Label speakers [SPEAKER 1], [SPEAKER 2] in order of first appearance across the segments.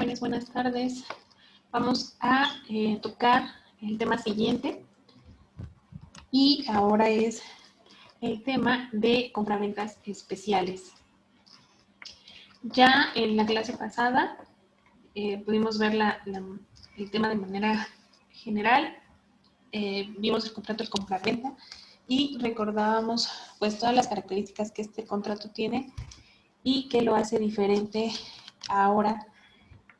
[SPEAKER 1] tal? Buenas tardes. Vamos a tocar el tema siguiente y ahora es el tema de compraventas especiales. Ya en la clase pasada pudimos ver el tema de manera general, vimos el contrato de compraventa y recordábamos pues todas las características que este contrato tiene y que lo hace diferente ahora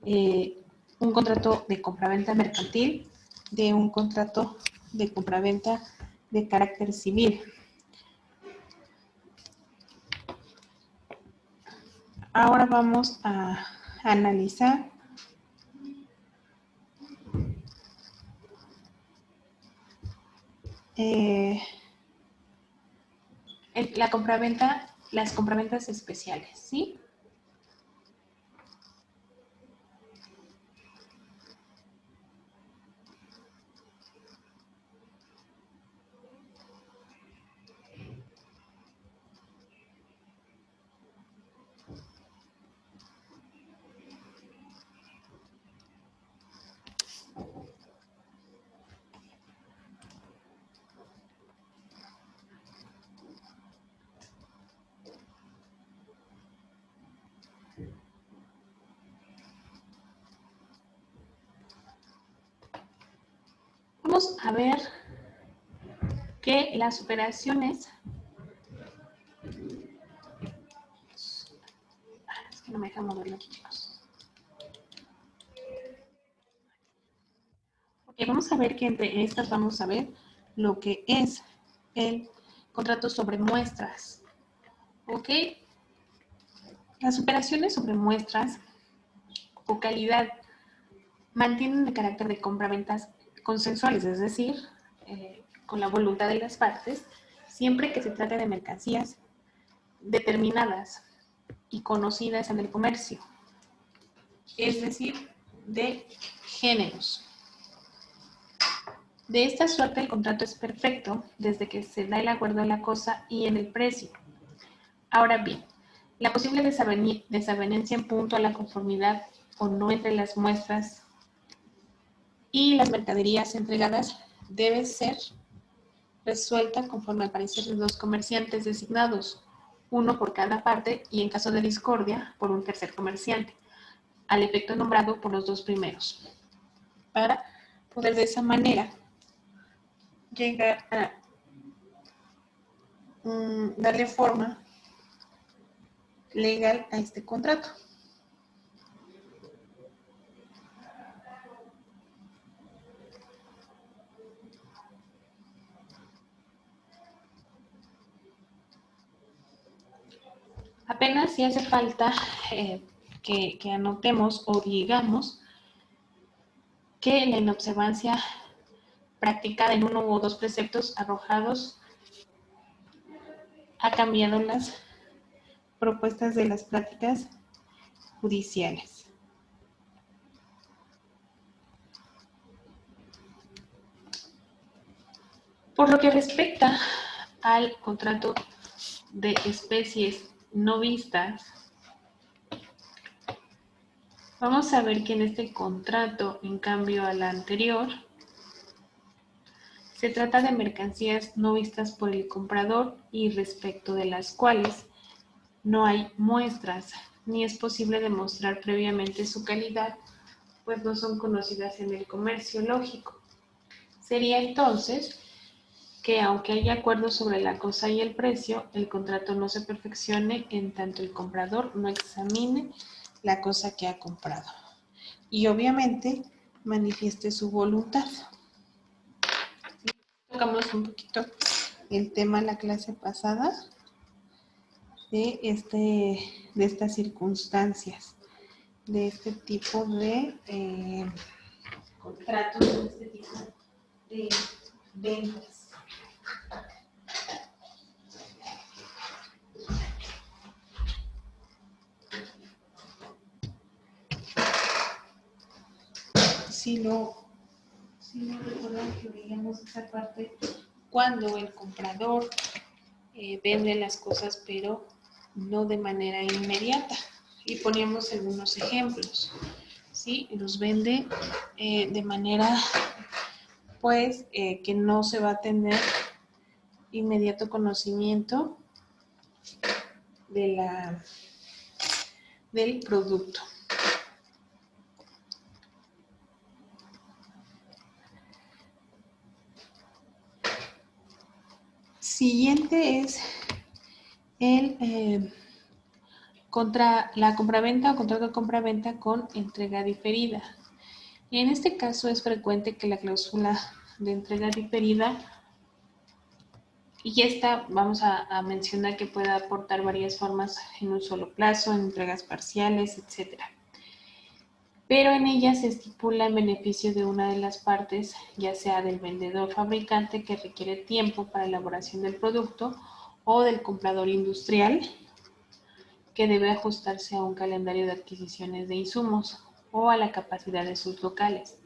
[SPEAKER 1] un contrato de compraventa mercantil de un contrato de compraventa de carácter civil. Ahora vamos a analizar las compraventas especiales, ¿sí? Vamos a ver que las operaciones... Es que no me dejan moverlo aquí, chicos. Ok, vamos a ver que entre estas vamos a ver lo que es el contrato sobre muestras. Ok, las operaciones sobre muestras o calidad mantienen el carácter de compraventas consensuales, es decir, con la voluntad de las partes, siempre que se trate de mercancías determinadas y conocidas en el comercio, es decir, de géneros. De esta suerte, el contrato es perfecto desde que se da el acuerdo en la cosa y en el precio. Ahora bien, la posible desavenencia en punto a la conformidad o no entre las muestras y las mercaderías entregadas debe ser resuelta conforme al parecer de dos comerciantes designados, uno por cada parte y en caso de discordia por un tercer comerciante, al efecto nombrado por los dos primeros, para poder de esa manera llegar a darle forma legal a este contrato. Apenas si hace falta que anotemos o digamos que la inobservancia practicada en uno u dos preceptos arrojados ha cambiado las propuestas de las prácticas judiciales. Por lo que respecta al contrato de especies no vistas, vamos a ver que en este contrato, en cambio al anterior, se trata de mercancías no vistas por el comprador y respecto de las cuales no hay muestras, ni es posible demostrar previamente su calidad, pues no son conocidas en el comercio lógico. Sería entonces que aunque haya acuerdo sobre la cosa y el precio, el contrato no se perfeccione en tanto el comprador no examine la cosa que ha comprado y obviamente manifieste su voluntad. Tocamos un poquito el tema en la clase pasada de estas circunstancias, de este tipo de contratos, de este tipo de ventas. Si no recuerdan que veíamos esa parte cuando el comprador vende las cosas pero no de manera inmediata y poníamos algunos ejemplos. ¿sí? Los vende de manera, pues, que no se va a tener inmediato conocimiento del producto. Siguiente es la compraventa o contrato de compraventa con entrega diferida. En este caso es frecuente que la cláusula de entrega diferida, y esta vamos a mencionar que puede aportar varias formas en un solo plazo, en entregas parciales, etc. Pero en ella se estipula en beneficio de una de las partes, ya sea del vendedor fabricante que requiere tiempo para elaboración del producto o del comprador industrial que debe ajustarse a un calendario de adquisiciones de insumos o a la capacidad de sus locales.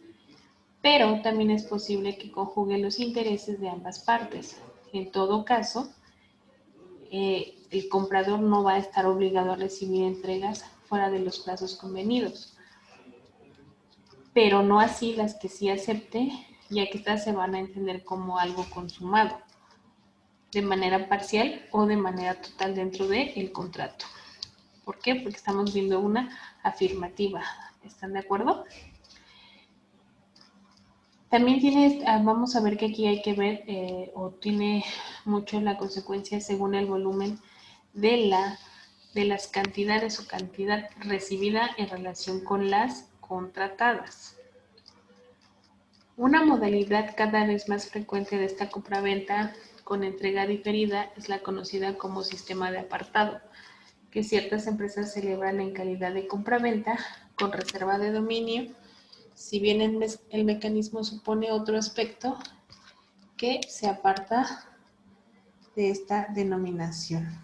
[SPEAKER 1] Pero también es posible que conjugue los intereses de ambas partes. En todo caso, el comprador no va a estar obligado a recibir entregas fuera de los plazos convenidos, pero no así las que sí acepte, ya que estas se van a entender como algo consumado, de manera parcial o de manera total dentro del contrato. ¿Por qué? Porque estamos viendo una afirmativa. ¿Están de acuerdo? También vamos a ver que aquí hay que ver, o tiene mucho la consecuencia según el volumen de las cantidades o cantidad recibida en relación con las contratadas. Una modalidad cada vez más frecuente de esta compraventa con entrega diferida es la conocida como sistema de apartado, que ciertas empresas celebran en calidad de compraventa con reserva de dominio, si bien el mecanismo supone otro aspecto que se aparta de esta denominación.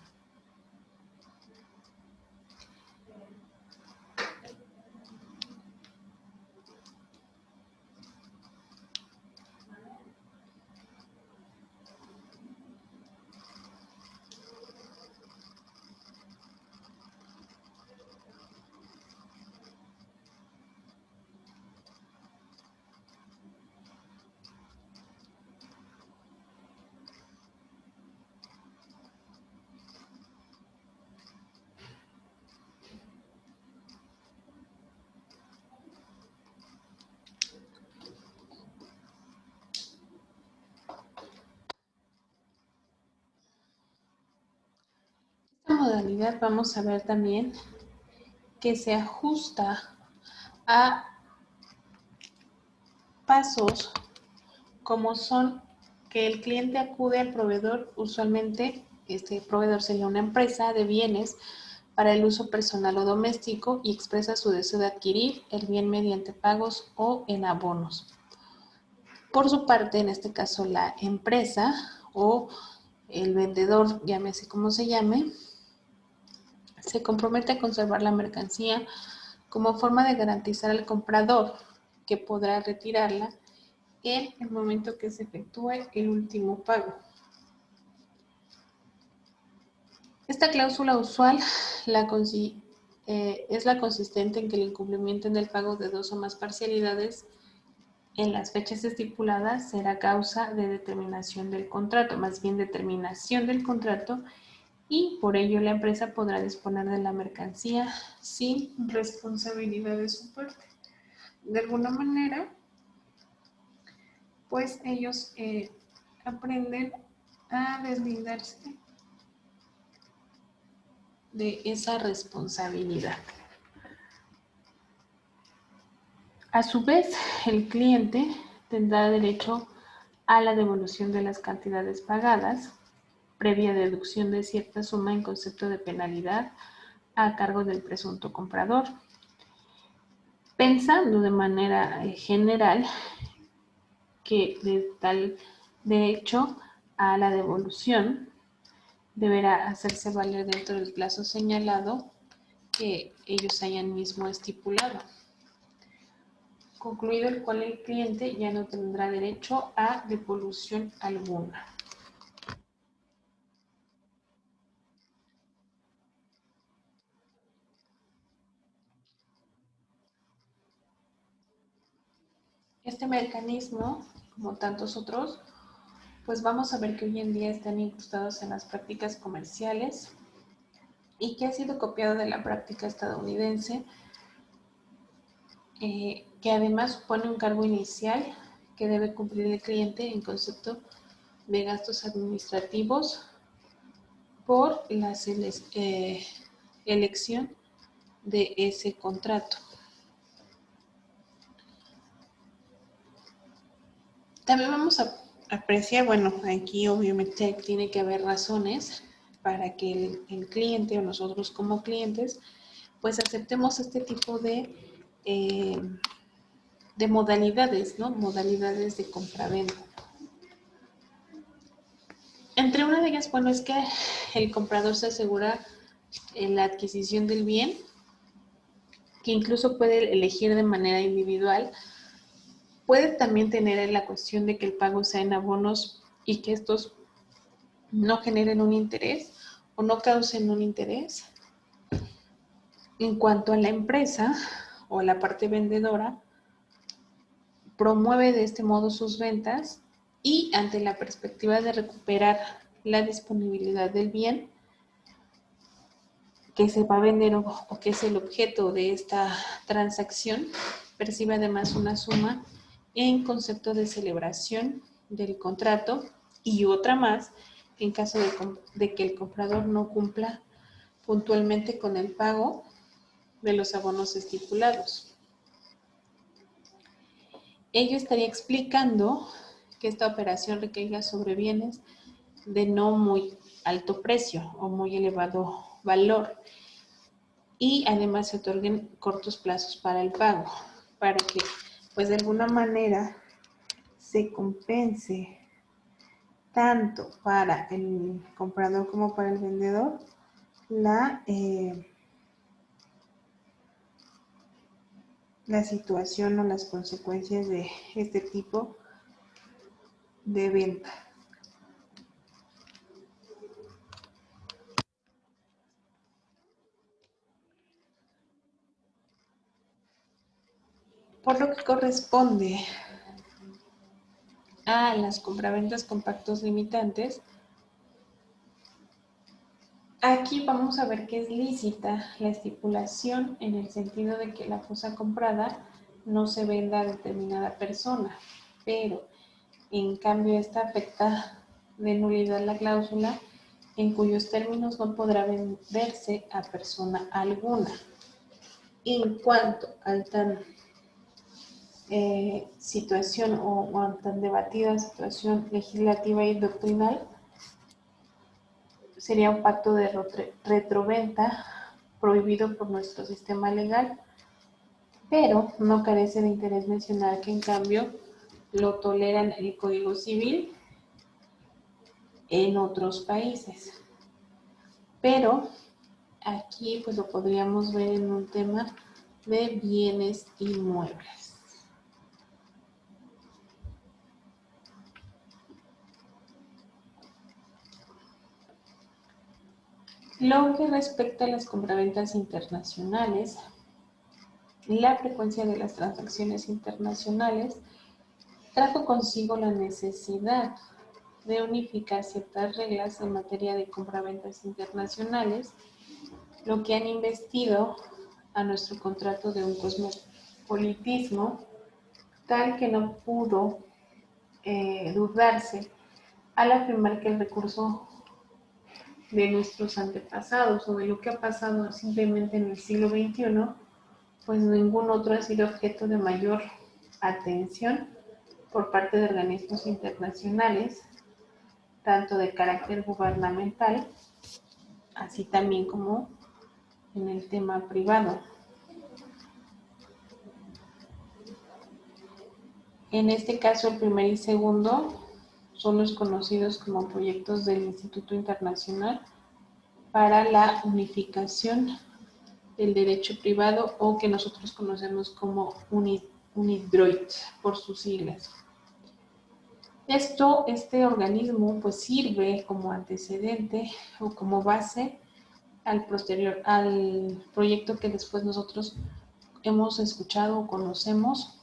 [SPEAKER 1] Esta modalidad vamos a ver también que se ajusta a pasos como son que el cliente acude al proveedor, usualmente este proveedor sería una empresa de bienes para el uso personal o doméstico y expresa su deseo de adquirir el bien mediante pagos o en abonos. Por su parte, en este caso la empresa o el vendedor, llámese como se llame, se compromete a conservar la mercancía como forma de garantizar al comprador que podrá retirarla en el momento que se efectúe el último pago. Esta cláusula usual es la consistente en que el incumplimiento en el pago de dos o más parcialidades en las fechas estipuladas será causa de determinación del contrato, más bien determinación del contrato, y por ello la empresa podrá disponer de la mercancía sin responsabilidad de su parte. De alguna manera, pues ellos aprenden a deslindarse de esa responsabilidad. A su vez, el cliente tendrá derecho a la devolución de las cantidades pagadas, previa deducción de cierta suma en concepto de penalidad a cargo del presunto comprador. Pensando de manera general que de tal derecho a la devolución deberá hacerse valer dentro del plazo señalado que ellos hayan mismo estipulado, concluido el cual el cliente ya no tendrá derecho a devolución alguna. Este mecanismo, como tantos otros, pues vamos a ver que hoy en día están incrustados en las prácticas comerciales y que ha sido copiado de la práctica estadounidense, que además supone un cargo inicial que debe cumplir el cliente en concepto de gastos administrativos por la elección de ese contrato. También vamos a apreciar, bueno, aquí obviamente tiene que haber razones para que el cliente o nosotros como clientes pues aceptemos este tipo de modalidades, ¿no? Modalidades de compra-venta. Entre una de ellas, bueno, es que el comprador se asegura en la adquisición del bien, que incluso puede elegir de manera individual. Puede también tener la cuestión de que el pago sea en abonos y que estos no generen un interés o no causen un interés. En cuanto a la empresa o la parte vendedora, promueve de este modo sus ventas y ante la perspectiva de recuperar la disponibilidad del bien que se va a vender o que es el objeto de esta transacción, percibe además una suma en concepto de celebración del contrato y otra más en caso de que el comprador no cumpla puntualmente con el pago de los abonos estipulados. Ello estaría explicando que esta operación recaiga sobre bienes de no muy alto precio o muy elevado valor y además se otorguen cortos plazos para el pago, para que pues de alguna manera se compense tanto para el comprador como para el vendedor la situación o las consecuencias de este tipo de venta. Por lo que corresponde a las compraventas con pactos limitantes, aquí vamos a ver que es lícita la estipulación en el sentido de que la cosa comprada no se venda a determinada persona, pero en cambio esta afecta de nulidad la cláusula en cuyos términos no podrá venderse a persona alguna. En cuanto al tan situación o tan debatida situación legislativa y doctrinal, sería un pacto de retroventa prohibido por nuestro sistema legal, pero no carece de interés mencionar que en cambio lo toleran el Código Civil en otros países. Pero aquí pues lo podríamos ver en un tema de bienes inmuebles. Lo que respecta a las compraventas internacionales, la frecuencia de las transacciones internacionales trajo consigo la necesidad de unificar ciertas reglas en materia de compraventas internacionales, lo que han investido a nuestro contrato de un cosmopolitismo tal que no pudo dudarse al afirmar que el recurso de nuestros antepasados o de lo que ha pasado simplemente en el siglo XXI, pues ningún otro ha sido objeto de mayor atención por parte de organismos internacionales, tanto de carácter gubernamental, así también como en el tema privado. En este caso, el primer y segundo son los conocidos como proyectos del Instituto Internacional para la Unificación del Derecho Privado, o que nosotros conocemos como UNIDROIT por sus siglas. Este organismo pues sirve como antecedente o como base al proyecto que después nosotros hemos escuchado o conocemos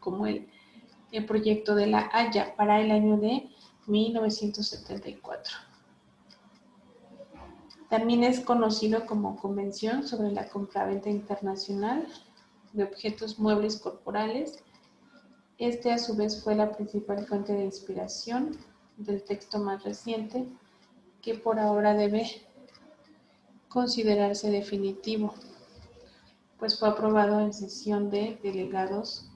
[SPEAKER 1] como el proyecto de la Haya para el año de 1974. También es conocido como Convención sobre la Compraventa Internacional de Objetos Muebles Corporales. Este, a su vez, fue la principal fuente de inspiración del texto más reciente, que por ahora debe considerarse definitivo, pues fue aprobado en sesión de delegados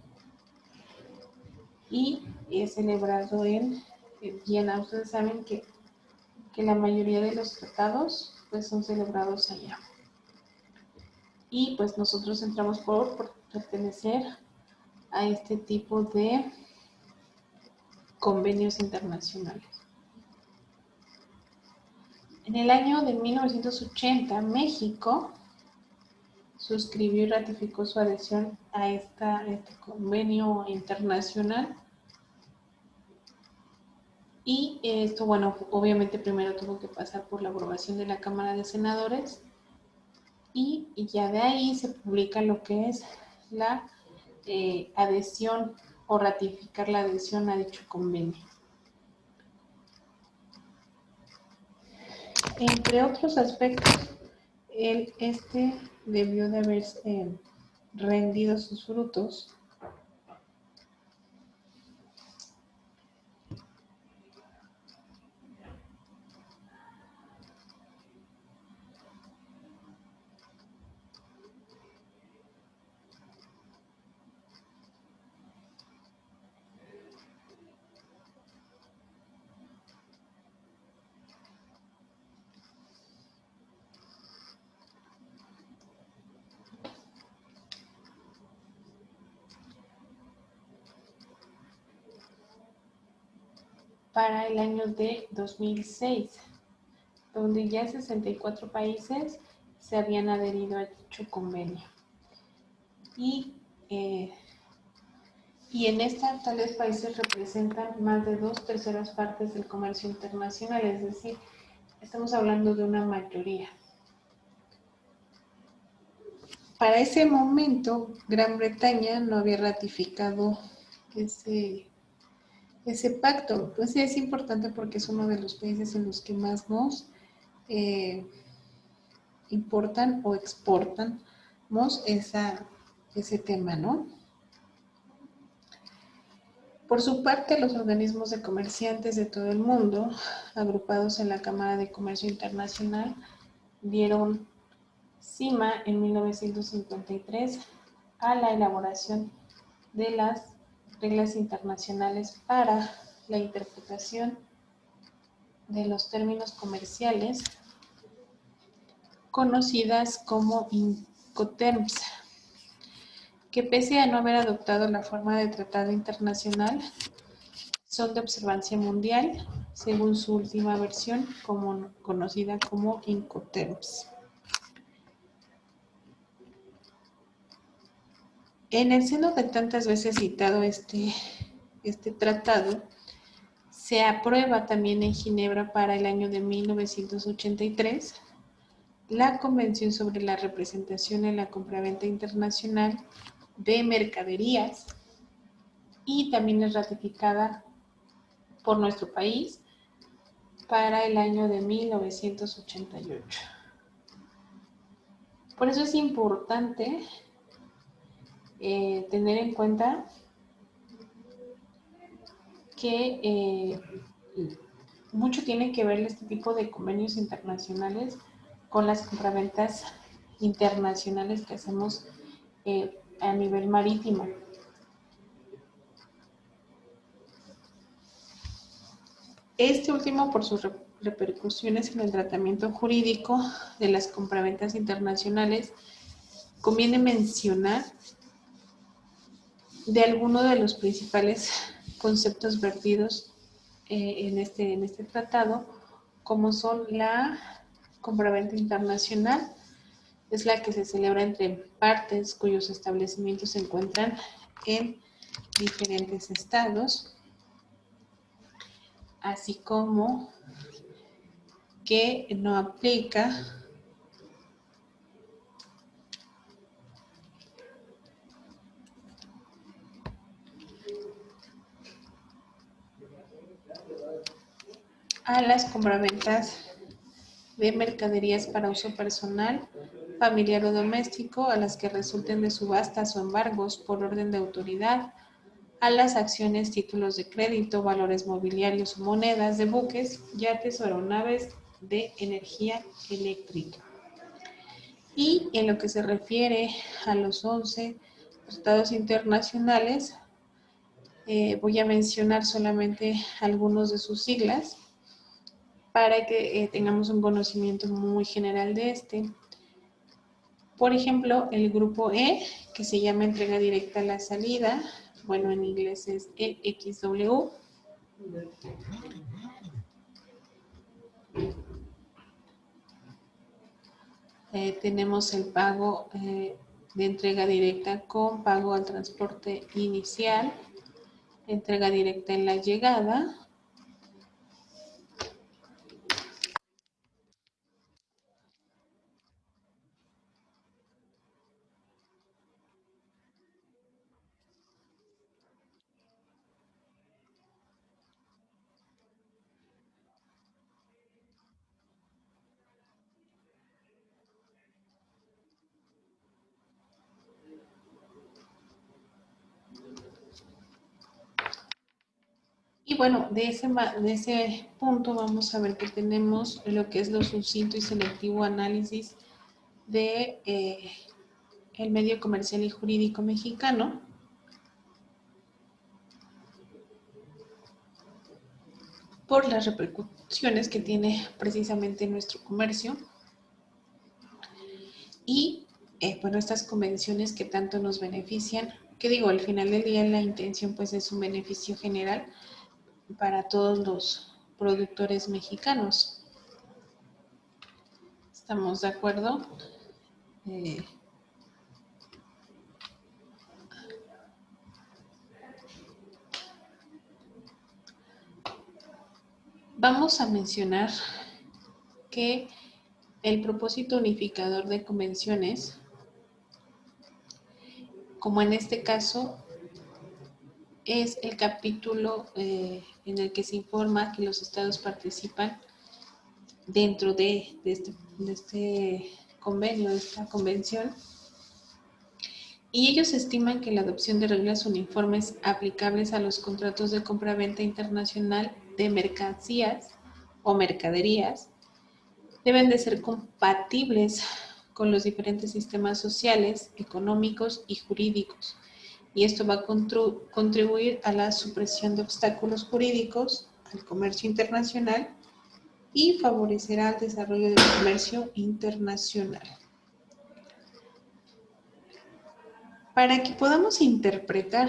[SPEAKER 1] y es celebrado en Viena. Ustedes saben que la mayoría de los tratados pues son celebrados allá. Y pues nosotros entramos por pertenecer a este tipo de convenios internacionales. En el año de 1980, México suscribió y ratificó su adhesión a este convenio internacional. Y esto, bueno, obviamente primero tuvo que pasar por la aprobación de la Cámara de Senadores y ya de ahí se publica lo que es la adhesión o ratificar la adhesión a dicho convenio. Entre otros aspectos, este debió de haber rendido sus frutos para el año de 2006, donde ya 64 países se habían adherido a dicho convenio. Y en esta, tales países representan más de 2/3 partes del comercio internacional, es decir, estamos hablando de una mayoría. Para ese momento, Gran Bretaña no había ratificado ese pacto. Pues sí, es importante porque es uno de los países en los que más nos importan o exportamos ese tema, ¿no? Por su parte, los organismos de comerciantes de todo el mundo, agrupados en la Cámara de Comercio Internacional, dieron cima en 1953 a la elaboración de las reglas internacionales para la interpretación de los términos comerciales, conocidas como Incoterms, que pese a no haber adoptado la forma de tratado internacional, son de observancia mundial, según su última versión, conocida como Incoterms. En el seno de tantas veces citado este tratado, se aprueba también en Ginebra para el año de 1983 la Convención sobre la Representación en la Compraventa Internacional de Mercaderías, y también es ratificada por nuestro país para el año de 1988. Por eso es importante tener en cuenta que mucho tiene que ver este tipo de convenios internacionales con las compraventas internacionales que hacemos a nivel marítimo. Este último, por sus repercusiones en el tratamiento jurídico de las compraventas internacionales, conviene mencionar de algunos de los principales conceptos vertidos en este tratado, como son la compraventa internacional, es la que se celebra entre partes cuyos establecimientos se encuentran en diferentes estados, así como que no aplica a las compraventas de mercaderías para uso personal, familiar o doméstico, a las que resulten de subastas o embargos por orden de autoridad, a las acciones, títulos de crédito, valores mobiliarios o monedas de buques, yates o aeronaves de energía eléctrica. Y en lo que se refiere a los 11 tratados internacionales, voy a mencionar solamente algunos de sus siglas para que tengamos un conocimiento muy general de este. Por ejemplo, el grupo E, que se llama entrega directa a la salida, bueno, en inglés es EXW. Tenemos el pago de entrega directa con pago al transporte inicial, entrega directa en la llegada, y bueno, de ese punto vamos a ver que tenemos lo que es lo sucinto y selectivo análisis de el medio comercial y jurídico mexicano. Por las repercusiones que tiene precisamente nuestro comercio y bueno, estas convenciones que tanto nos benefician, que digo, al final del día la intención pues es un beneficio general para todos los productores mexicanos. ¿Estamos de acuerdo? Vamos a mencionar que el propósito unificador de convenciones, como en este caso, es el capítulo en el que se informa que los estados participan dentro de este convenio, de esta convención, y ellos estiman que la adopción de reglas uniformes aplicables a los contratos de compraventa internacional de mercancías o mercaderías deben de ser compatibles con los diferentes sistemas sociales, económicos y jurídicos, y esto va a contribuir a la supresión de obstáculos jurídicos al comercio internacional y favorecerá el desarrollo del comercio internacional. Para que podamos interpretar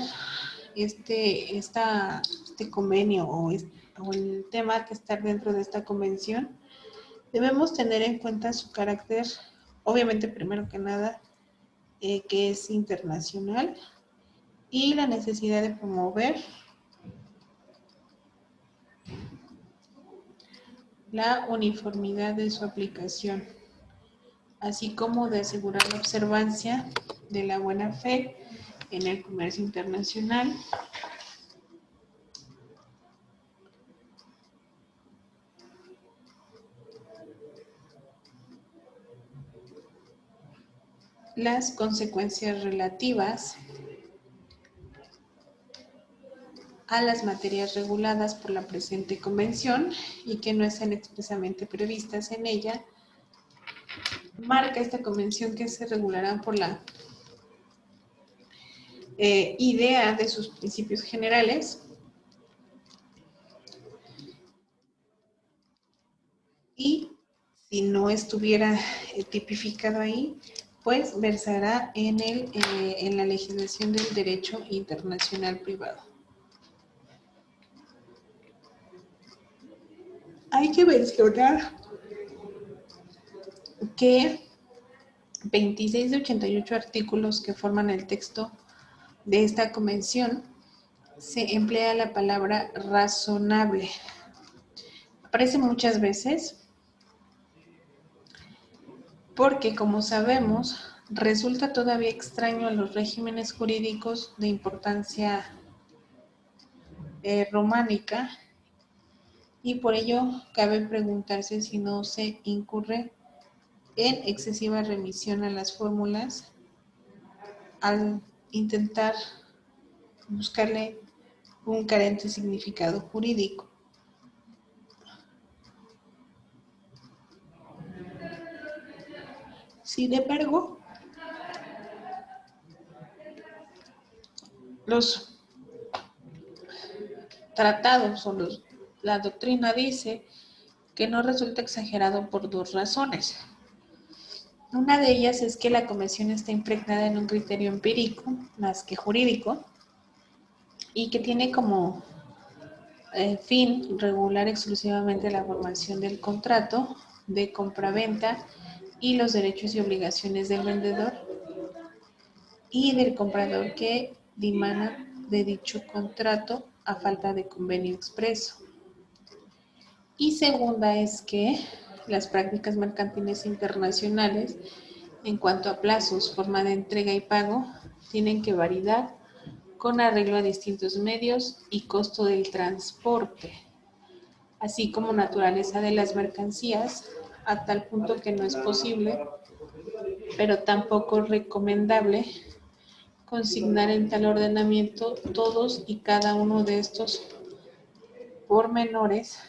[SPEAKER 1] este convenio o el tema que está dentro de esta convención, debemos tener en cuenta su carácter, obviamente primero que nada, que es internacional, y la necesidad de promover la uniformidad de su aplicación, así como de asegurar la observancia de la buena fe en el comercio internacional, las consecuencias relativas a las materias reguladas por la presente convención y que no estén expresamente previstas en ella. Marca esta convención que se regularán por la idea de sus principios generales y si no estuviera tipificado ahí, pues versará en la legislación del derecho internacional privado. Hay que mencionar que 26 de 88 artículos que forman el texto de esta convención se emplea la palabra razonable. Aparece muchas veces porque, como sabemos, resulta todavía extraño a los regímenes jurídicos de importancia románica y por ello cabe preguntarse si no se incurre en excesiva remisión a las fórmulas al intentar buscarle un carente significado jurídico. Sin embargo, los tratados o la doctrina dice que no resulta exagerado por dos razones. Una de ellas es que la convención está impregnada en un criterio empírico más que jurídico y que tiene como fin regular exclusivamente la formación del contrato de compraventa y los derechos y obligaciones del vendedor y del comprador que dimanan de dicho contrato a falta de convenio expreso. Y segunda es que las prácticas mercantiles internacionales en cuanto a plazos, forma de entrega y pago tienen que variar con arreglo a distintos medios y costo del transporte, así como naturaleza de las mercancías, a tal punto que no es posible, pero tampoco recomendable, consignar en tal ordenamiento todos y cada uno de estos pormenores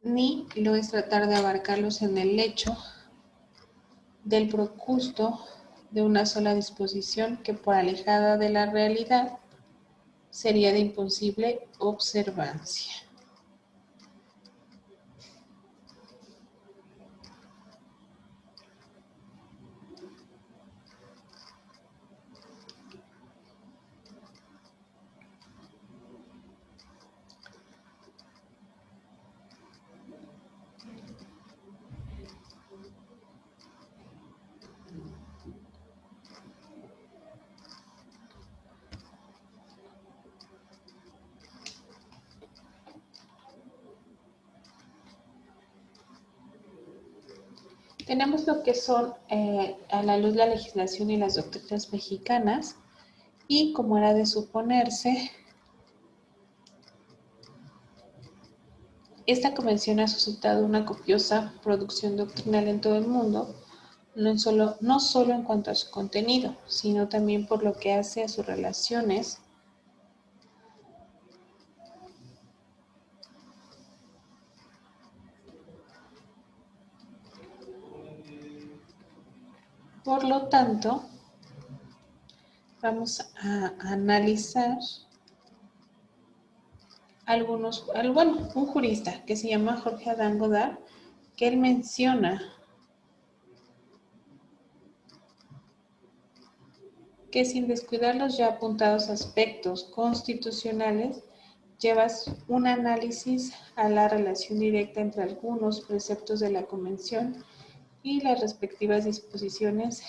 [SPEAKER 1] ni lo es tratar de abarcarlos en el lecho del procusto de una sola disposición que por alejada de la realidad sería de imposible observancia. Tenemos lo que son a la luz la legislación y las doctrinas mexicanas y como era de suponerse, esta convención ha suscitado una copiosa producción doctrinal en todo el mundo, no solo en cuanto a su contenido, sino también por lo que hace a sus relaciones Por lo tanto, vamos a analizar un jurista que se llama Jorge Adán Godard, que él menciona que sin descuidar los ya apuntados aspectos constitucionales, llevas un análisis a la relación directa entre algunos preceptos de la Convención y las respectivas disposiciones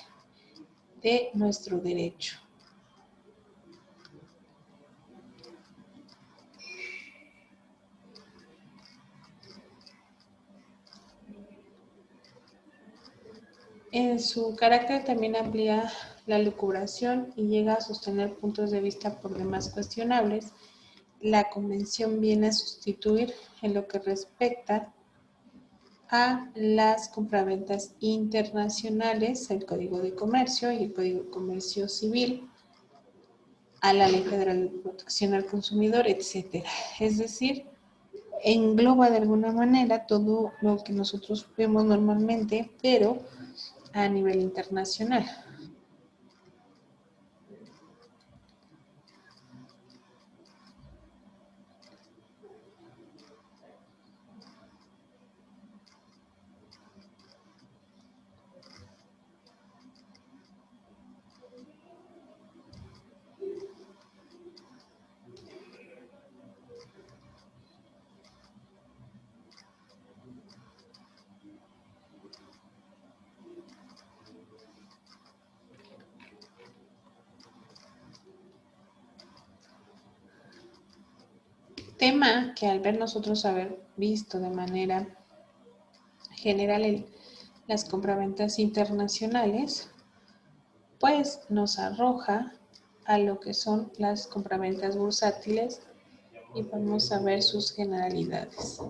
[SPEAKER 1] de nuestro derecho. En su carácter también amplía la lucubración y llega a sostener puntos de vista por demás cuestionables. La Convención viene a sustituir en lo que respecta a las compraventas internacionales, el Código de Comercio y el Código de Comercio Civil, a la Ley Federal de Protección al Consumidor, etcétera. Es decir, engloba de alguna manera todo lo que nosotros vemos normalmente, pero a nivel internacional. Tema que al ver nosotros haber visto de manera general las compraventas internacionales, pues nos arroja a lo que son las compraventas bursátiles y vamos a ver sus generalidades.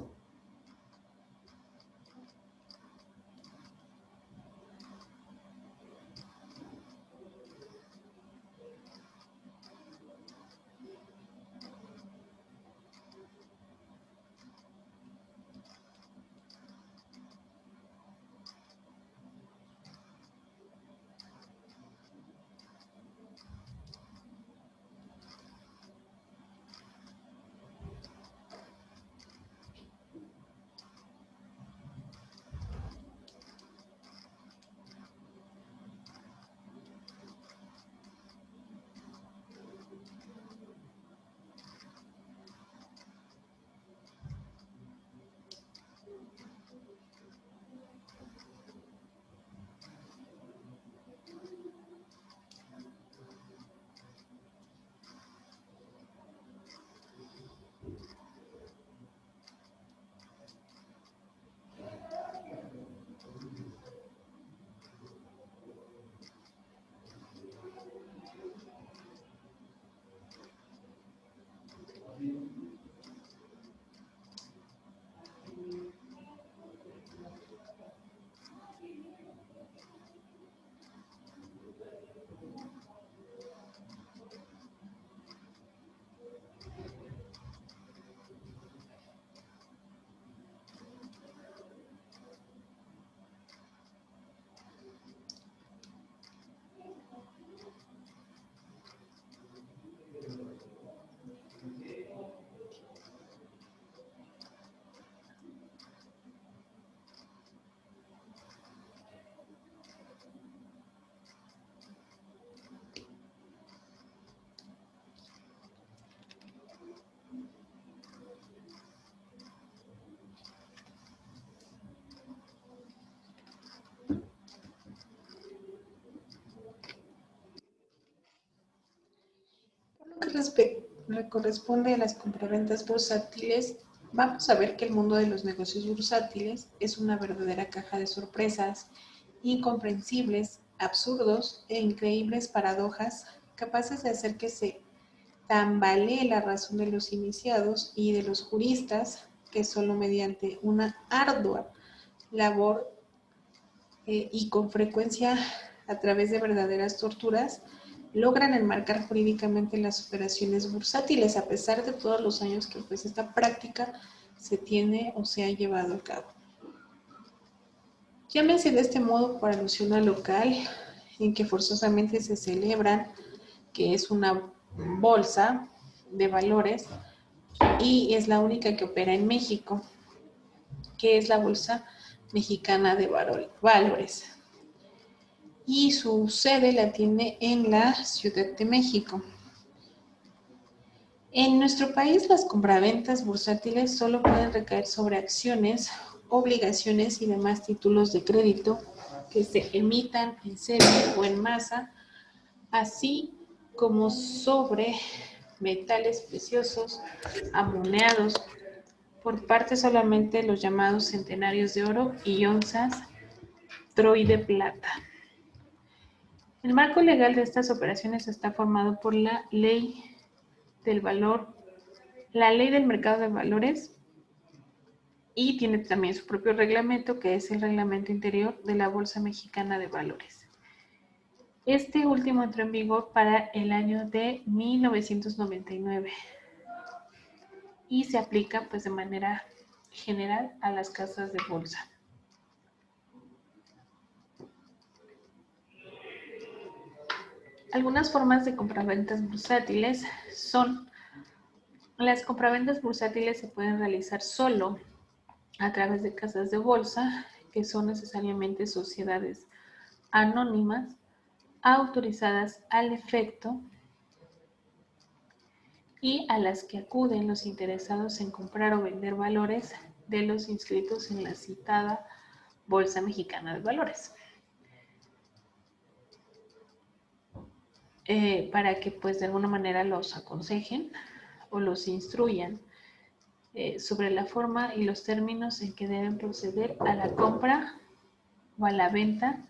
[SPEAKER 1] Lo que corresponde a las compraventas bursátiles, vamos a ver que el mundo de los negocios bursátiles es una verdadera caja de sorpresas, incomprensibles, absurdos e increíbles paradojas capaces de hacer que se tambalee la razón de los iniciados y de los juristas que solo mediante una ardua labor y con frecuencia a través de verdaderas torturas logran enmarcar jurídicamente las operaciones bursátiles a pesar de todos los años que pues esta práctica se tiene o se ha llevado a cabo. Llámese de este modo por alusión al local en que forzosamente se celebran, que es una bolsa de valores y es la única que opera en México, que es la Bolsa Mexicana de Valores. Y su sede la tiene en la Ciudad de México. En nuestro país, las compraventas bursátiles solo pueden recaer sobre acciones, obligaciones y demás títulos de crédito que se emitan en serie o en masa, así como sobre metales preciosos, amoneados, por parte solamente de los llamados centenarios de oro y onzas troy de plata. El marco legal de estas operaciones está formado por la Ley del Valor, la Ley del Mercado de Valores, y tiene también su propio reglamento, que es el Reglamento Interior de la Bolsa Mexicana de Valores. Este último entró en vigor para el año de 1999 y se aplica pues de manera general a las casas de bolsa. Algunas formas de compraventas bursátiles son: las compraventas bursátiles se pueden realizar solo a través de casas de bolsa, que son necesariamente sociedades anónimas autorizadas al efecto y a las que acuden los interesados en comprar o vender valores de los inscritos en la citada Bolsa Mexicana de Valores. Para que pues de alguna manera los aconsejen o los instruyan sobre la forma y los términos en que deben proceder a la compra o a la venta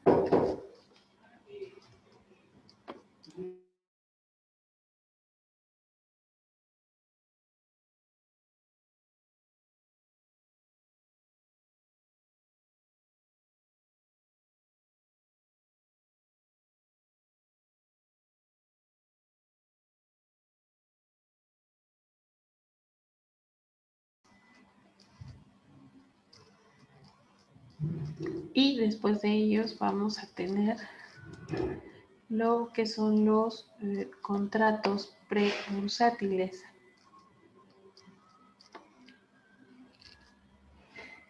[SPEAKER 1] y después de ellos vamos a tener lo que son los contratos prebursátiles.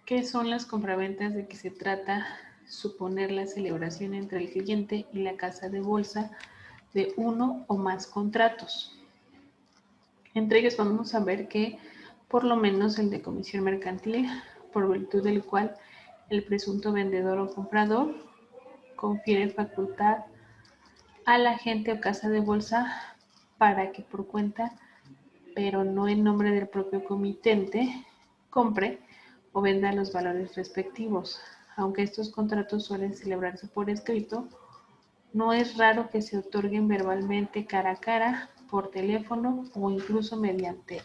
[SPEAKER 1] ¿Qué son las compraventas? De que se trata suponer la celebración entre el cliente y la casa de bolsa de uno o más contratos. Entre ellos vamos a ver que por lo menos el de comisión mercantil, por virtud del cual el presunto vendedor o comprador confiere facultad al agente o casa de bolsa para que por cuenta, pero no en nombre del propio comitente, compre o venda los valores respectivos. Aunque estos contratos suelen celebrarse por escrito, no es raro que se otorguen verbalmente cara a cara, por teléfono o incluso mediante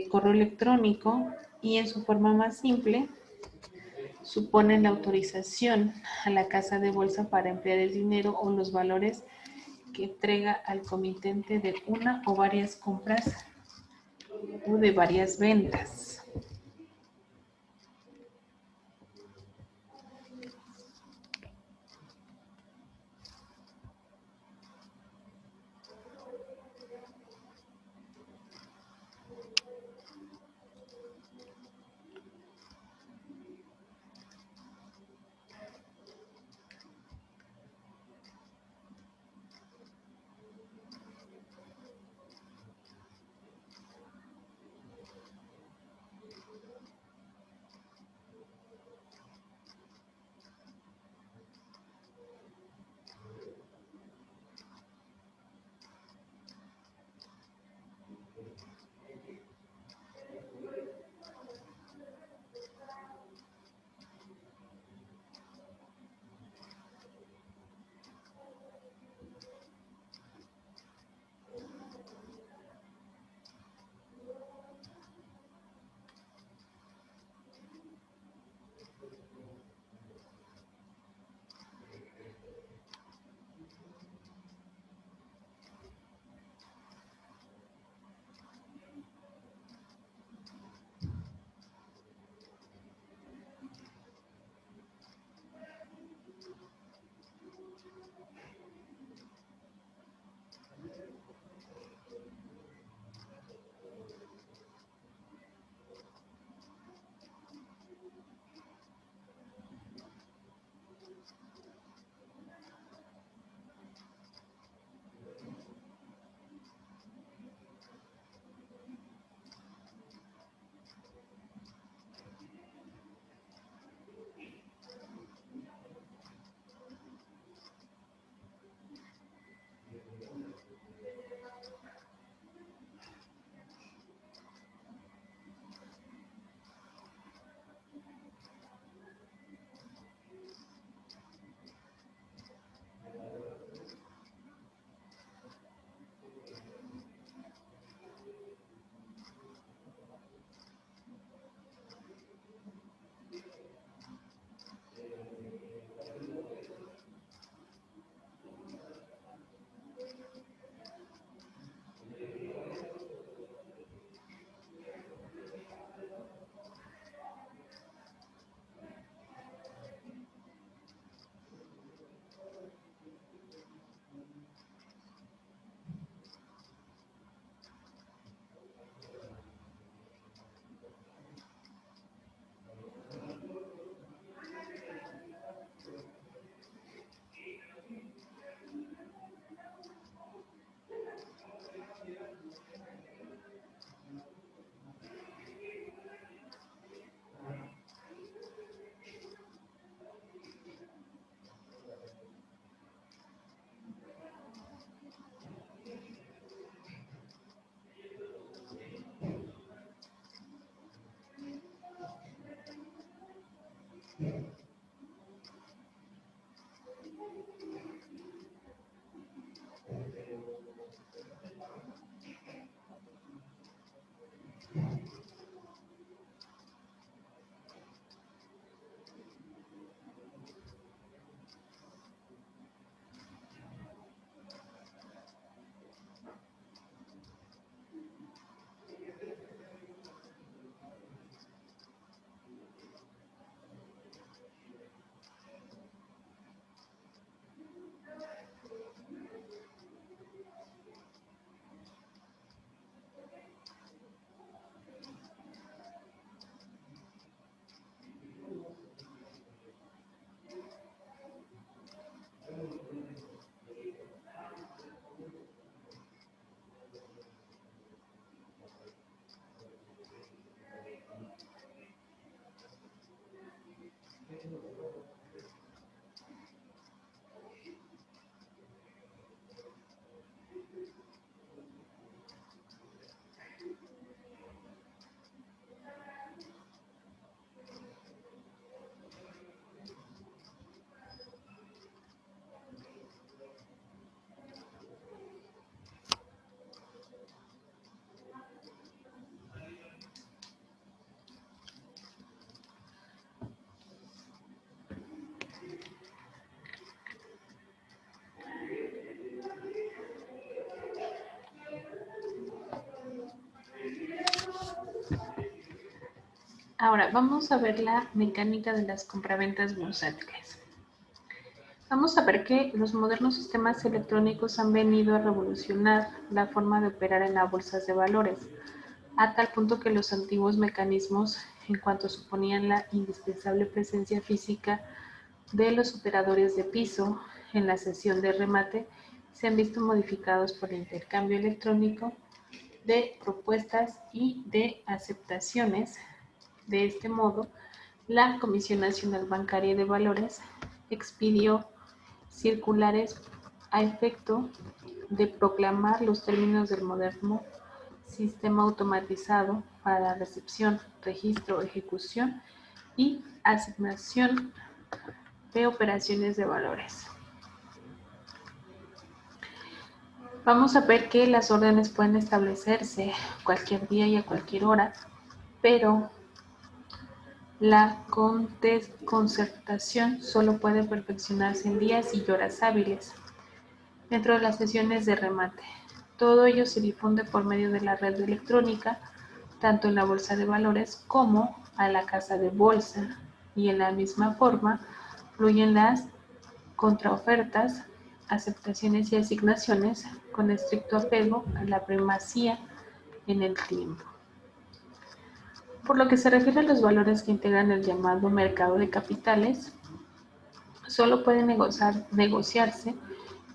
[SPEAKER 1] correo electrónico, y en su forma más simple suponen la autorización a la casa de bolsa para emplear el dinero o los valores que entrega al comitente de una o varias compras o de varias ventas. Ahora, vamos a ver la mecánica de las compraventas bursátiles. Vamos a ver que los modernos sistemas electrónicos han venido a revolucionar la forma de operar en las bolsas de valores, a tal punto que los antiguos mecanismos, en cuanto suponían la indispensable presencia física de los operadores de piso en la sesión de remate, se han visto modificados por el intercambio electrónico de propuestas y de aceptaciones. De este modo, la Comisión Nacional Bancaria de Valores expidió circulares a efecto de proclamar los términos del moderno sistema automatizado para la recepción, registro, ejecución y asignación de operaciones de valores. Vamos a ver que las órdenes pueden establecerse cualquier día y a cualquier hora, pero la concertación solo puede perfeccionarse en días y horas hábiles dentro de las sesiones de remate. Todo ello se difunde por medio de la red electrónica, tanto en la bolsa de valores como a la casa de bolsa, y en la misma forma fluyen las contraofertas, aceptaciones y asignaciones con estricto apego a la primacía en el tiempo. Por lo que se refiere a los valores que integran el llamado mercado de capitales, solo pueden negociarse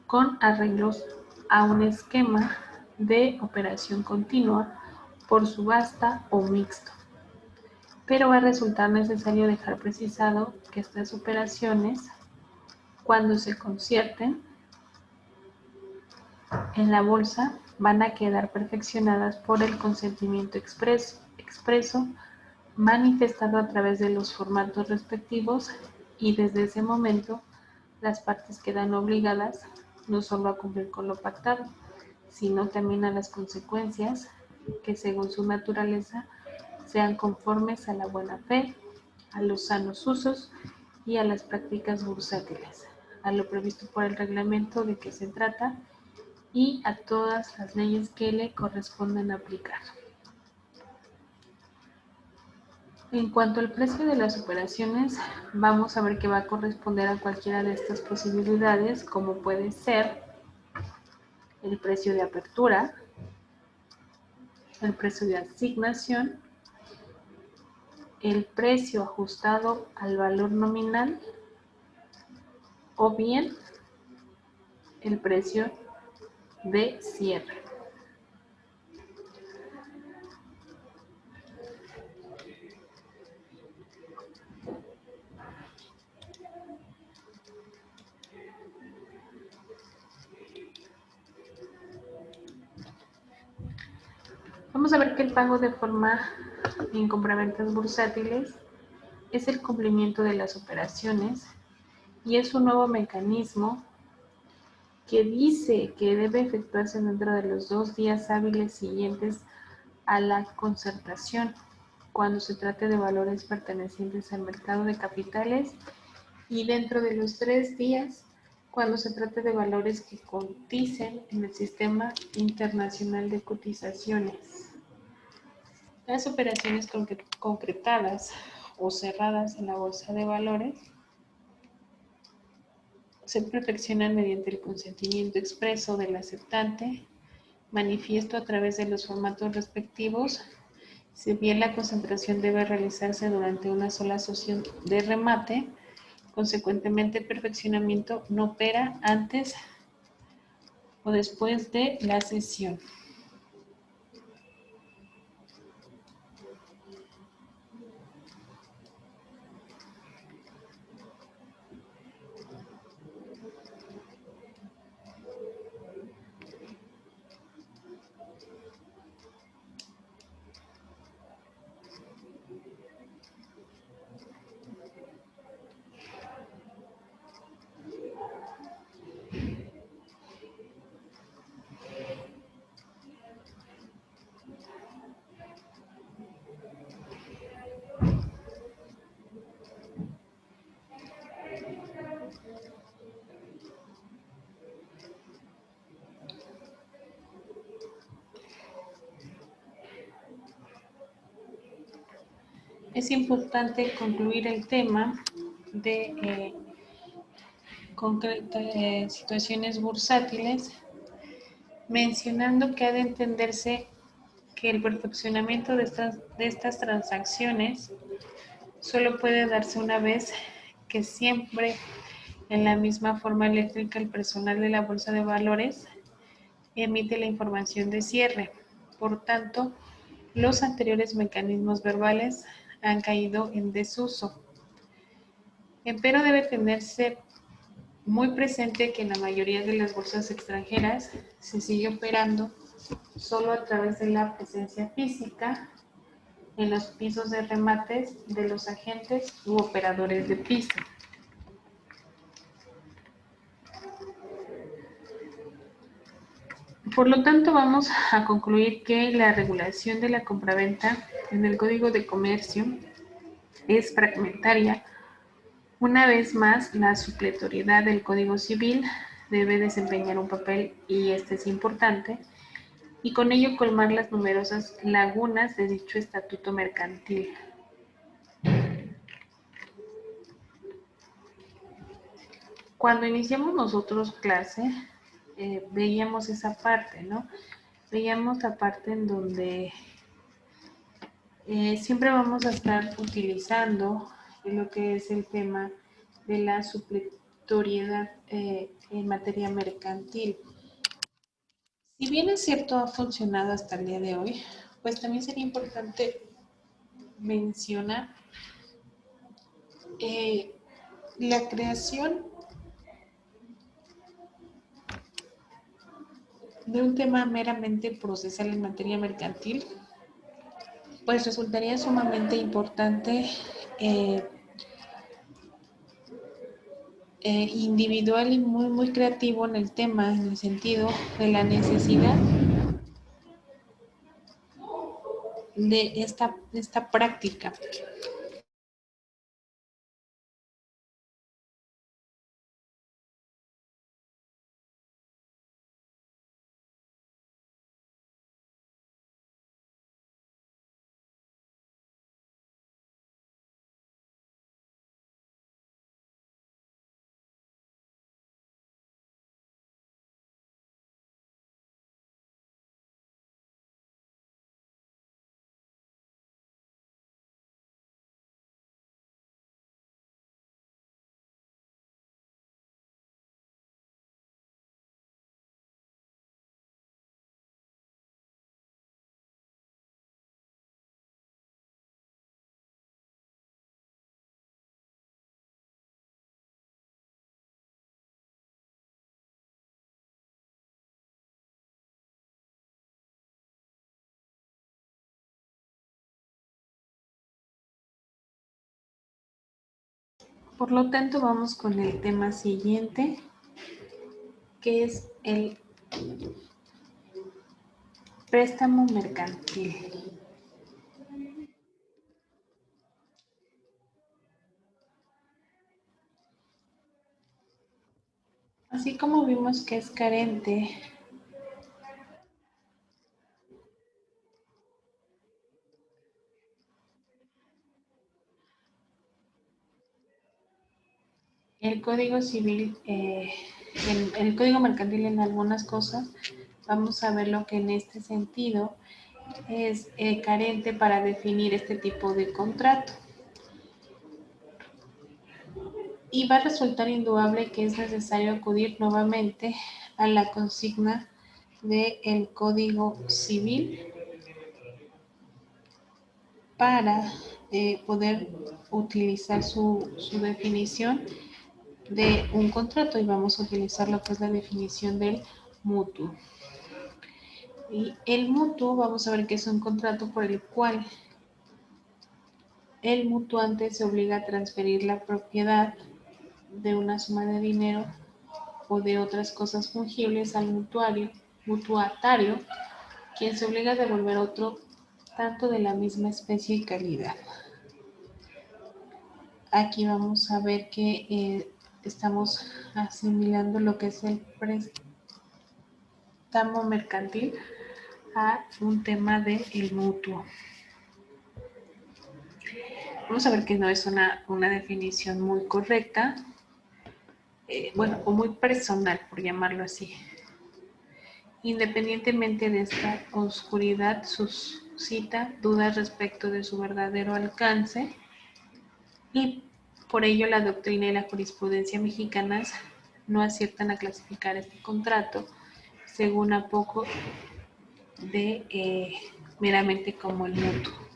[SPEAKER 1] con arreglos a un esquema de operación continua por subasta o mixto. Pero va a resultar necesario dejar precisado que estas operaciones, cuando se concierten en la bolsa, van a quedar perfeccionadas por el consentimiento expreso manifestado a través de los formatos respectivos, y desde ese momento las partes quedan obligadas no solo a cumplir con lo pactado, sino también a las consecuencias que, según su naturaleza, sean conformes a la buena fe, a los sanos usos y a las prácticas bursátiles, a lo previsto por el reglamento de que se trata y a todas las leyes que le correspondan aplicar. En cuanto al precio de las operaciones, vamos a ver que va a corresponder a cualquiera de estas posibilidades, como puede ser el precio de apertura, el precio de asignación, el precio ajustado al valor nominal o bien el precio de cierre. Vamos a ver que el pago de forma en compraventas bursátiles es el cumplimiento de las operaciones y es un nuevo mecanismo que dice que debe efectuarse dentro de los 2 días hábiles siguientes a la concertación, cuando se trate de valores pertenecientes al mercado de capitales, y dentro de los 3 días cuando se trate de valores que coticen en el Sistema Internacional de Cotizaciones. Las operaciones concretadas o cerradas en la bolsa de valores se perfeccionan mediante el consentimiento expreso del aceptante, manifiesto a través de los formatos respectivos. Si bien la concentración debe realizarse durante una sola sesión de remate, consecuentemente el perfeccionamiento no opera antes o después de la sesión. es importante concluir el tema de situaciones bursátiles, mencionando que ha de entenderse que el perfeccionamiento de estas transacciones solo puede darse una vez, que siempre en la misma forma eléctrica el personal de la Bolsa de Valores emite la información de cierre. Por tanto, los anteriores mecanismos verbales han caído en desuso. Empero debe tenerse muy presente que en la mayoría de las bolsas extranjeras se sigue operando solo a través de la presencia física en los pisos de remates de los agentes u operadores de piso. Por lo tanto, vamos a concluir que la regulación de la compraventa en el Código de Comercio es fragmentaria. Una vez más, la supletoriedad del Código Civil debe desempeñar un papel, y este es importante, y con ello colmar las numerosas lagunas de dicho estatuto mercantil. Cuando iniciamos nosotros clase, veíamos esa parte, ¿no? Veíamos la parte en donde siempre vamos a estar utilizando lo que es el tema de la supletoriedad en materia mercantil. Si bien es cierto, ha funcionado hasta el día de hoy, pues también sería importante mencionar la creación de un tema meramente procesal en materia mercantil, pues resultaría sumamente importante, individual y muy creativo en el tema, en el sentido de la necesidad de esta práctica. Por lo tanto, vamos con el tema siguiente, que es el préstamo mercantil. Así como vimos que es carente el Código Civil, el Código Mercantil en algunas cosas, vamos a ver lo que en este sentido es carente para definir este tipo de contrato. Y va a resultar indudable que es necesario acudir nuevamente a la consigna del Código Civil para poder utilizar su definición de un contrato, y vamos a utilizar lo que es la definición del mutuo. Y el mutuo, vamos a ver que es un contrato por el cual el mutuante se obliga a transferir la propiedad de una suma de dinero o de otras cosas fungibles al mutuatario, quien se obliga a devolver otro tanto de la misma especie y calidad. Aquí vamos a ver que estamos asimilando lo que es el préstamo mercantil a un tema del mutuo. vamos a ver que no es una definición muy correcta, bueno, o muy personal, por llamarlo así. Independientemente de esta oscuridad, suscita dudas respecto de su verdadero alcance y por ello la doctrina y la jurisprudencia mexicanas no aciertan a clasificar este contrato según a poco de meramente como el mutuo.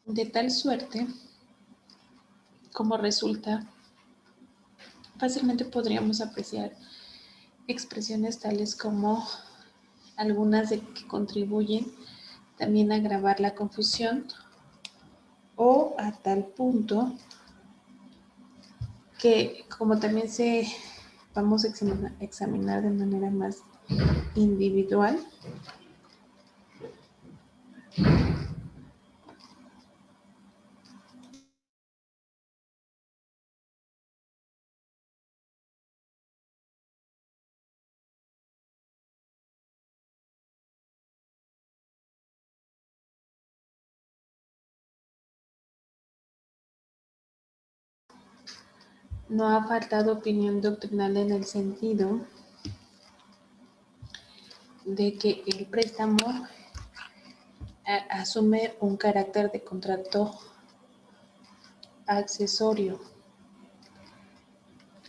[SPEAKER 1] de tal suerte como resulta, fácilmente podríamos apreciar expresiones tales como algunas de que contribuyen también a agravar la confusión o a tal punto que, como también vamos a examinar de manera más individual, no ha faltado opinión doctrinal en el sentido de que el préstamo asume un carácter de contrato accesorio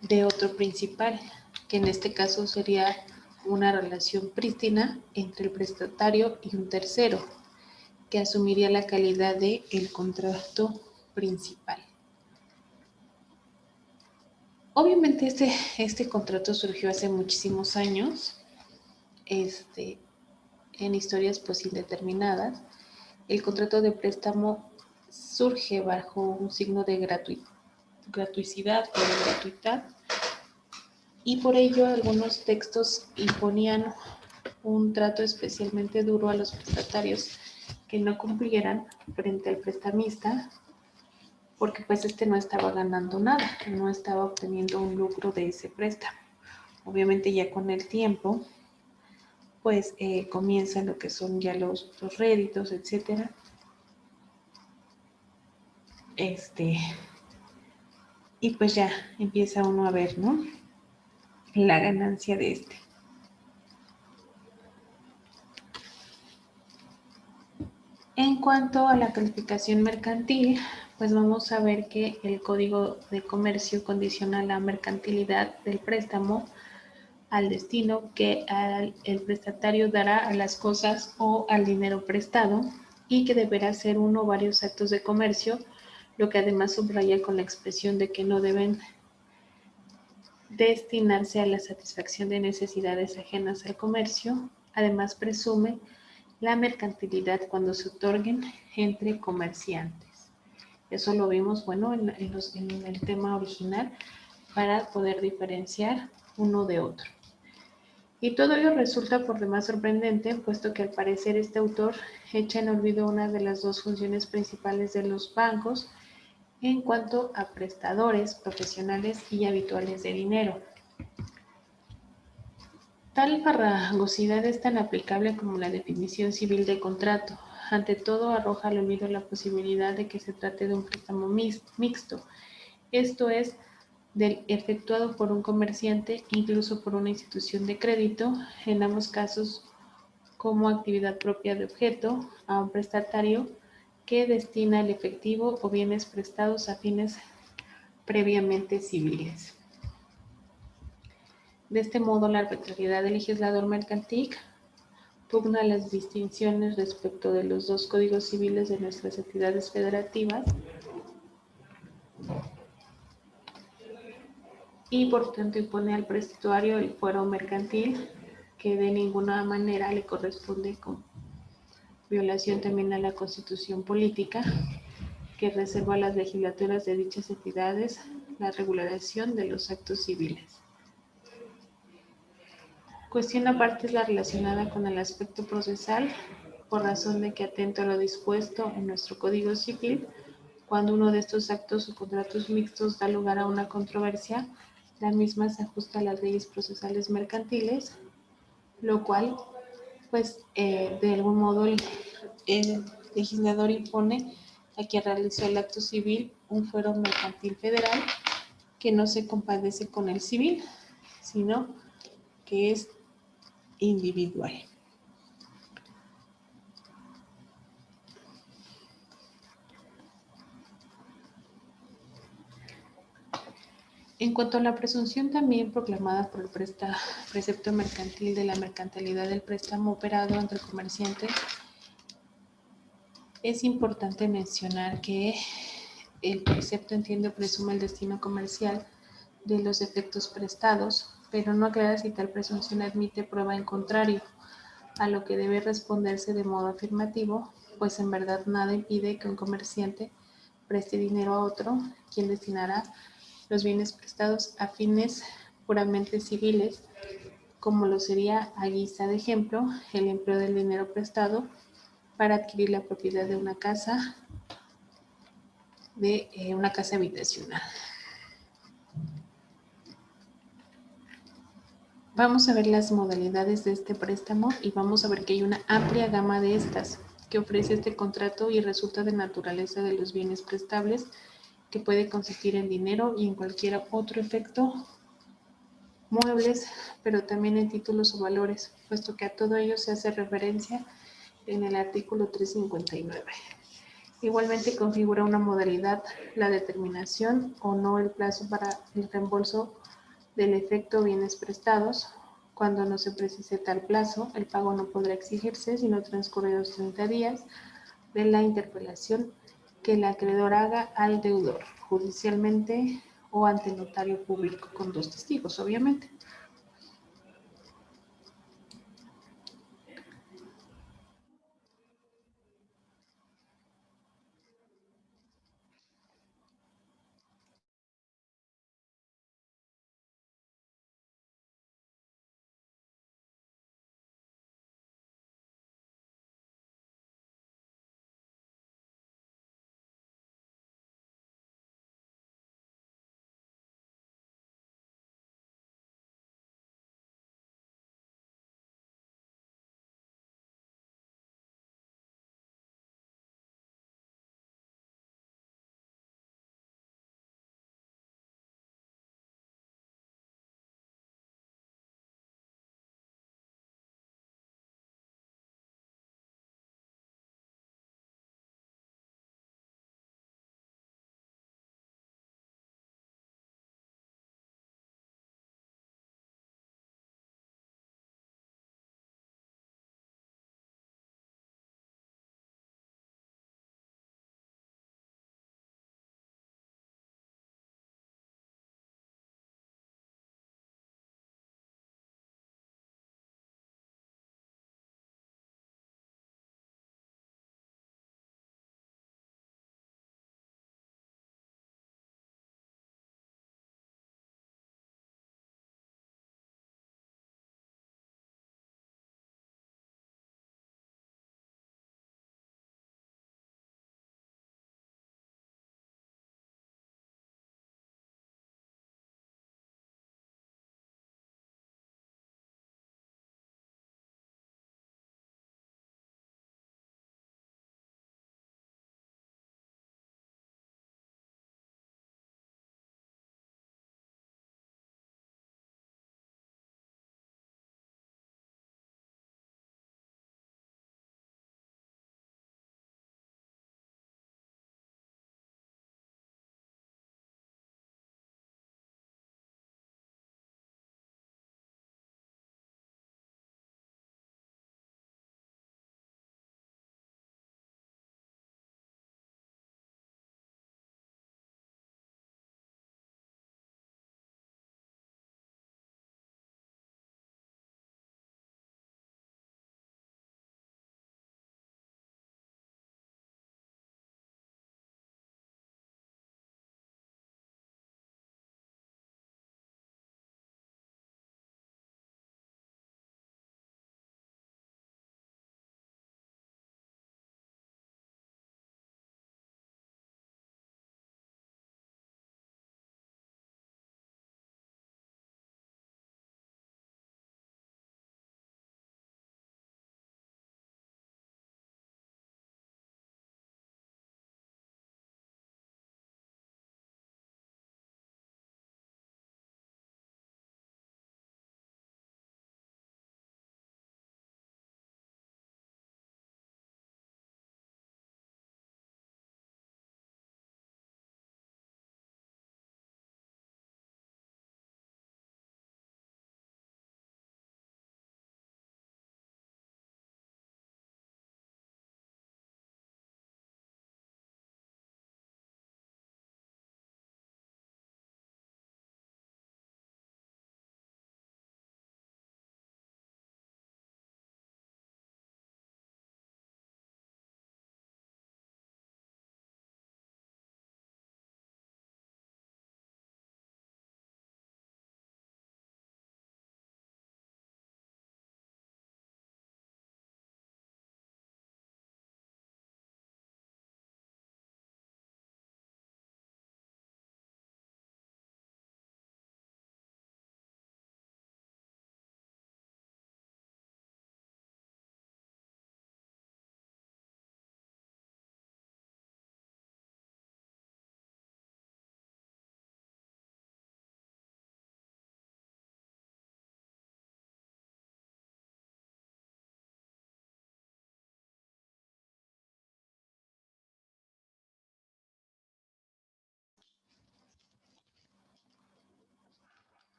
[SPEAKER 1] de otro principal, que en este caso sería una relación prístina entre el prestatario y un tercero, que asumiría la calidad de el contrato principal. Obviamente este contrato surgió hace muchísimos años, en historias pues indeterminadas. El contrato de préstamo surge bajo un signo de gratuidad o de gratuidad, y por ello algunos textos imponían un trato especialmente duro a los prestatarios que no cumplieran frente al prestamista, porque pues no estaba ganando nada, no estaba obteniendo un lucro de ese préstamo. Obviamente ya con el tiempo pues comienzan lo que son ya los réditos, etcétera. Y pues ya empieza uno a ver, ¿no?, la ganancia de este. En cuanto a la calificación mercantil, pues vamos a ver que el Código de Comercio condiciona la mercantilidad del préstamo al destino que el prestatario dará a las cosas o al dinero prestado, y que deberá ser uno o varios actos de comercio, lo que además subraya con la expresión de que no deben destinarse a la satisfacción de necesidades ajenas al comercio. Además presume la mercantilidad cuando se otorguen entre comerciantes. Eso lo vimos, bueno, en el tema original, para poder diferenciar uno de otro. Y todo ello resulta por demás sorprendente, puesto que al parecer este autor echa en olvido una de las dos funciones principales de los bancos en cuanto a prestadores profesionales y habituales de dinero. Tal farragosidad es tan aplicable como la definición civil de contrato. Ante todo, arroja al olvido la posibilidad de que se trate de un préstamo mixto, esto es, del efectuado por un comerciante, incluso por una institución de crédito, en ambos casos como actividad propia de objeto, a un prestatario que destina el efectivo o bienes prestados a fines previamente civiles. De este modo, la arbitrariedad del legislador mercantil pugna las distinciones respecto de los dos códigos civiles de nuestras entidades federativas y por tanto impone al prestatario el fuero mercantil, que de ninguna manera le corresponde, con violación también a la Constitución política, que reserva a las legislaturas de dichas entidades la regulación de los actos civiles. Cuestión aparte es la relacionada con el aspecto procesal, por razón de que, atento a lo dispuesto en nuestro Código Civil, cuando uno de estos actos o contratos mixtos da lugar a una controversia, la misma se ajusta a las leyes procesales mercantiles, lo cual, pues, de algún modo el legislador impone a quien realizó el acto civil un fuero mercantil federal que no se compadece con el civil, sino que es individual. En cuanto a la presunción también proclamada por el precepto mercantil de la mercantilidad del préstamo operado entre comerciantes, Es importante mencionar que el precepto entiende o presume el destino comercial de los efectos prestados, pero no aclara si tal presunción admite prueba en contrario, a lo que debe responderse de modo afirmativo, pues en verdad nada impide que un comerciante preste dinero a otro, quien destinará los bienes prestados a fines puramente civiles, como lo sería, a guisa de ejemplo, el empleo del dinero prestado para adquirir la propiedad de una casa habitacional. Vamos a ver las modalidades de este préstamo y vamos a ver que hay una amplia gama de estas que ofrece este contrato y resulta de naturaleza de los bienes prestables, que puede consistir en dinero y en cualquier otro efecto, muebles, pero también en títulos o valores, puesto que a todo ello se hace referencia en el artículo 359. Igualmente configura una modalidad la determinación o no el plazo para el reembolso del efecto bienes prestados. Cuando no se precise tal plazo, el pago no podrá exigirse sino transcurridos 30 días de la interpelación que el acreedor haga al deudor, judicialmente o ante notario público, con 2 testigos, obviamente.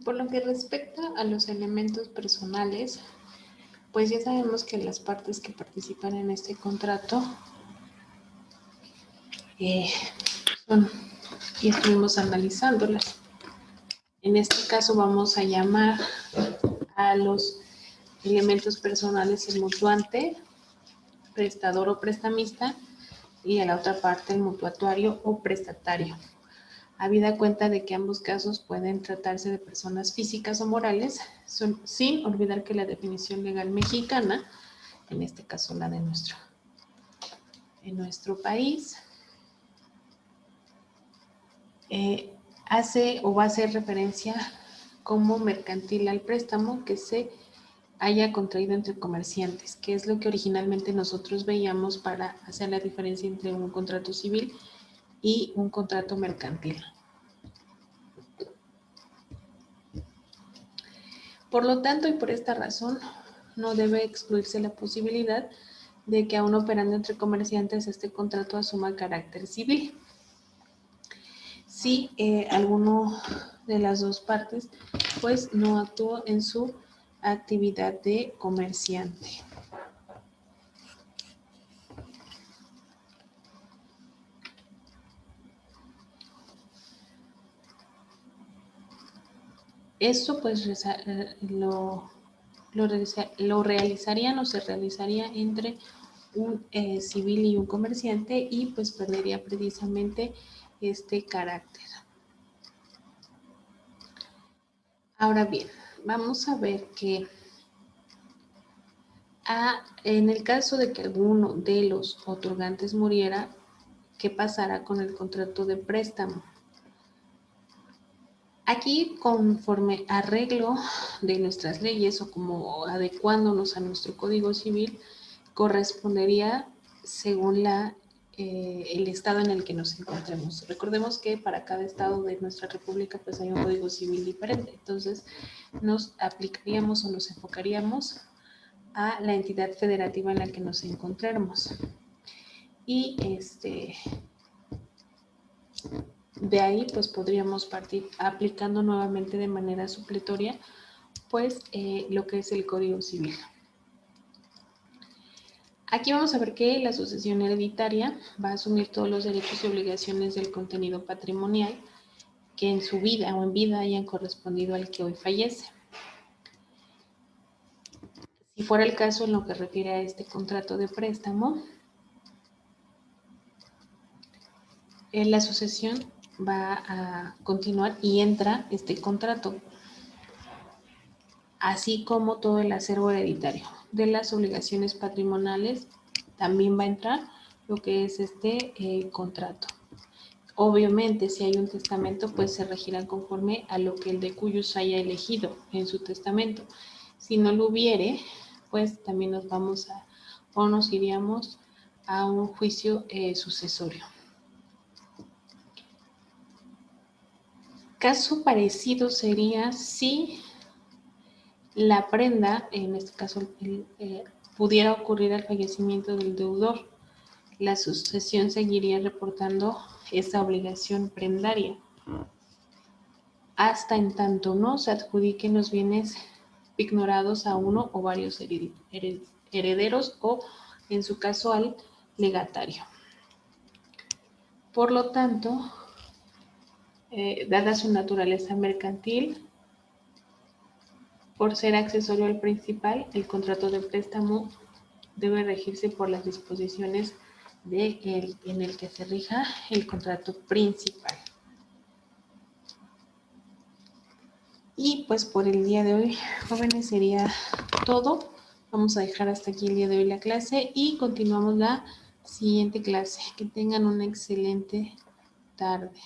[SPEAKER 1] Por lo que respecta a los elementos personales, pues ya sabemos que las partes que participan en este contrato son, y estuvimos analizándolas. En este caso vamos a llamar a los elementos personales el mutuante, prestador o prestamista, y a la otra parte el mutuatario o prestatario. Habida cuenta de que ambos casos pueden tratarse de personas físicas o morales, sin olvidar que la definición legal mexicana, en este caso la de nuestro país, hace o va a hacer referencia como mercantil al préstamo que se haya contraído entre comerciantes, que es lo que originalmente nosotros veíamos para hacer la diferencia entre un contrato civil y un contrato mercantil. Por lo tanto, y por esta razón, no debe excluirse la posibilidad de que aún operando entre comerciantes este contrato asuma carácter civil. Si alguno de las dos partes pues no actuó en su actividad de comerciante. Esto pues lo realizarían o se realizaría entre un civil y un comerciante y pues perdería precisamente este carácter. Ahora bien, vamos a ver que en el caso de que alguno de los otorgantes muriera, ¿qué pasará con el contrato de préstamo? Aquí, conforme arreglo de nuestras leyes o como adecuándonos a nuestro Código Civil, correspondería según el estado en el que nos encontremos. Recordemos que para cada estado de nuestra república pues hay un Código Civil diferente, entonces nos aplicaríamos o nos enfocaríamos a la entidad federativa en la que nos encontremos. Y de ahí pues podríamos partir aplicando nuevamente de manera supletoria pues lo que es el Código Civil. Aquí vamos a ver que la sucesión hereditaria va a asumir todos los derechos y obligaciones del contenido patrimonial que en su vida o en vida hayan correspondido al que hoy fallece. Si fuera el caso en lo que refiere a este contrato de préstamo, la sucesión va a continuar y entra este contrato, así como todo el acervo hereditario. De las obligaciones patrimoniales también va a entrar lo que es este contrato. Obviamente, si hay un testamento, pues se regirán conforme a lo que el de cuyos haya elegido en su testamento. Si no lo hubiere, pues también nos iríamos a un juicio sucesorio. Caso parecido sería si la prenda, en este caso pudiera ocurrir al fallecimiento del deudor. La sucesión seguiría reportando esa obligación prendaria hasta en tanto no se adjudiquen los bienes ignorados a uno o varios herederos o, en su caso, al legatario. Por lo tanto, dada su naturaleza mercantil, por ser accesorio al principal, el contrato de préstamo debe regirse por las disposiciones en el que se rija el contrato principal. Y pues por el día de hoy, jóvenes, sería todo. Vamos a dejar hasta aquí el día de hoy la clase y continuamos la siguiente clase. Que tengan una excelente tarde.